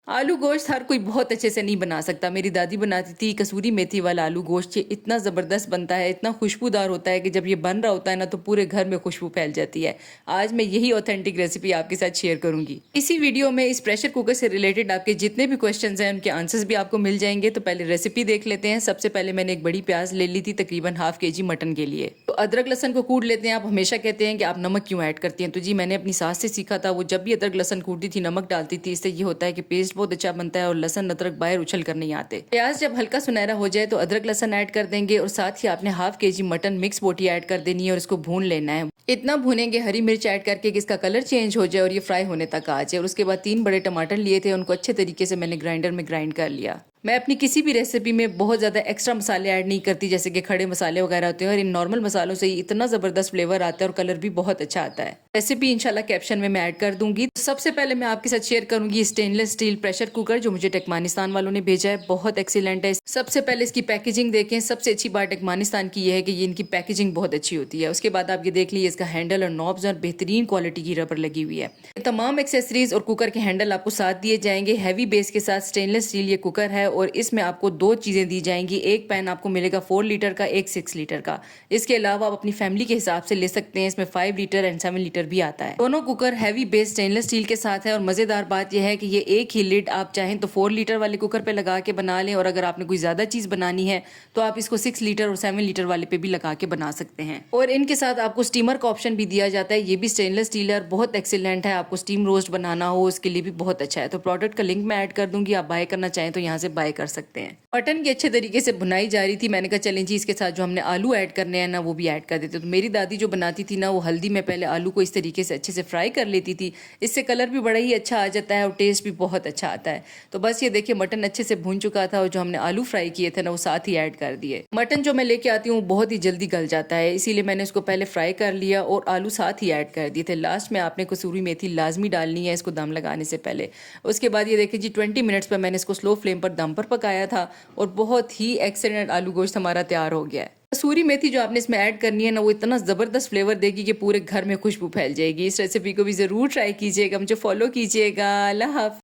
आलू गोश्त हर कोई बहुत अच्छे से नहीं बना सकता। मेरी दादी बनाती थी कसूरी मेथी वाला आलू गोश्त, ये इतना ज़बरदस्त बनता है, इतना खुशबूदार होता है कि जब ये बन रहा होता है ना तो पूरे घर में खुशबू फैल जाती है। आज मैं यही ऑथेंटिक रेसिपी आपके साथ शेयर करूंगी। इसी वीडियो में इस प्रेशर कुकर से रिलेटेड आपके जितने भी क्वेश्चन हैं उनके आंसर्स भी आपको मिल जाएंगे। तो पहले रेसिपी देख लेते हैं। सबसे पहले मैंने एक बड़ी प्याज ले ली थी तकरीबन ½ kg मटन के लिए। तो अदरक लहसन को कूट लेते हैं। आप हमेशा कहते हैं कि आप नमक क्यों ऐड करती हैं, तो जी मैंने अपनी सास से सीखा था। वो जब भी अदरक लहसन कूटती थी नमक डालती थी। इससे ये होता है कि पेस्ट बहुत अच्छा बनता है और लहसन अदरक बाहर उछल कर नहीं आते। प्याज जब हल्का सुनहरा हो जाए तो अदरक लहसन ऐड कर देंगे और साथ ही आपने ½ kg मटन मिक्स बोटी ऐड कर देनी है और इसको भून लेना है। इतना भूनेंगे हरी मिर्च ऐड करके कि इसका कलर चेंज हो जाए और ये फ्राई होने तक आ जाए। और उसके बाद 3 बड़े टमाटर लिए थे, उनको अच्छे तरीके से मैंने ग्राइंडर में ग्राइंड कर लिया। मैं अपनी किसी भी रेसिपी में बहुत ज़्यादा एक्स्ट्रा मसाले ऐड नहीं करती, जैसे कि खड़े मसाले वगैरह होते हैं, और इन नॉर्मल मसालों से ही इतना ज़बरदस्त फ्लेवर आता है और कलर भी बहुत अच्छा आता है। रेसिपी इंशाल्लाह कैप्शन में मैं ऐड कर दूंगी। तो सबसे पहले मैं आपके साथ शेयर करूंगी स्टेनलेस स्टील प्रेशर कुकर जो मुझे टर्कमेनिस्तान वालों ने भेजा है। बहुत एक्सीलेंट है। सबसे पहले इसकी पैकेजिंग देखें। सबसे अच्छी बात टर्कमेनिस्तान की यह है कि ये इनकी पैकेजिंग बहुत अच्छी होती है। उसके बाद आप ये देख लीजिए, इसका हैंडल और नॉब्स और बेहतरीन क्वालिटी की रबर लगी हुई है। तमाम एक्सेसरीज और कुकर के हैंडल आपको साथ दिए जाएंगे। हैवी बेस के साथ स्टेनलेस स्टील ये कुकर है और इसमें आपको 2 चीजें दी जाएंगी। एक पैन आपको मिलेगा 4 लीटर का, एक 6 लीटर का। इसके अलावा आप अपनी फैमिली के हिसाब से ले सकते हैं। इसमें 5 लीटर एंड 7 लीटर भी आता है। दोनों cooker heavy base stainless steel के साथ है और मजेदार बात यह है कि ये एक ही लिड आप चाहें तो 4 लीटर वाले कुकर पे लगा के बना लें, और अगर आपने कोई ज्यादा चीज बनानी है तो आप इसको 6 लीटर और 7 लीटर वाले पे भी लगा के बना सकते हैं। और इनके साथ आपको स्टीमर का ऑप्शन भी दिया जाता है। ये भी स्टेनलेस स्टील है, बहुत एक्सीलेंट है। आपको स्टीम रोस्ट बनाना हो उसके लिए भी बहुत अच्छा है। तो प्रोडक्ट का लिंक मैं ऐड कर दूंगी, आप बाय करना चाहें तो यहाँ से बाय कर सकते हैं। मटन की अच्छे तरीके से भुनाई जा रही थी। मैंने कहा चलें जी इसके साथ जो हमने आलू ऐड करने हैं ना वो भी ऐड कर देते। तो मेरी दादी जो बनाती थी ना वो हल्दी में पहले आलू को इस तरीके से अच्छे से फ्राई कर लेती थी। इससे कलर भी बड़ा ही अच्छा आ जाता है और टेस्ट भी बहुत अच्छा आता है। तो बस ये देखिए मटन अच्छे से भून चुका था और जो हमने आलू फ्राई किए थे ना वो साथ ही ऐड कर दिए। मटन जो मैं लेके आती हूँ बहुत ही जल्दी गल जाता है, इसीलिए मैंने इसको पहले फ्राई कर लिया और आलू साथ ही ऐड कर दिए थे। लास्ट में आपने कसूरी मेथी लाजमी डालनी है इसको दम लगाने से पहले। उसके बाद ये देखिए जी 20 मिनट्स पर मैंने इसको स्लो फ्लेम पर दम पर पकाया था और बहुत ही एक्सीलेंट आलू गोश्त हमारा तैयार हो गया है। कसूरी मेथी जो आपने इसमें ऐड करनी है ना वो इतना ज़बरदस्त फ्लेवर देगी कि पूरे घर में खुशबू फैल जाएगी। इस रेसिपी को भी ज़रूर ट्राई कीजिएगा, मुझे फॉलो कीजिएगा। अल्लाह हाफ़िज़।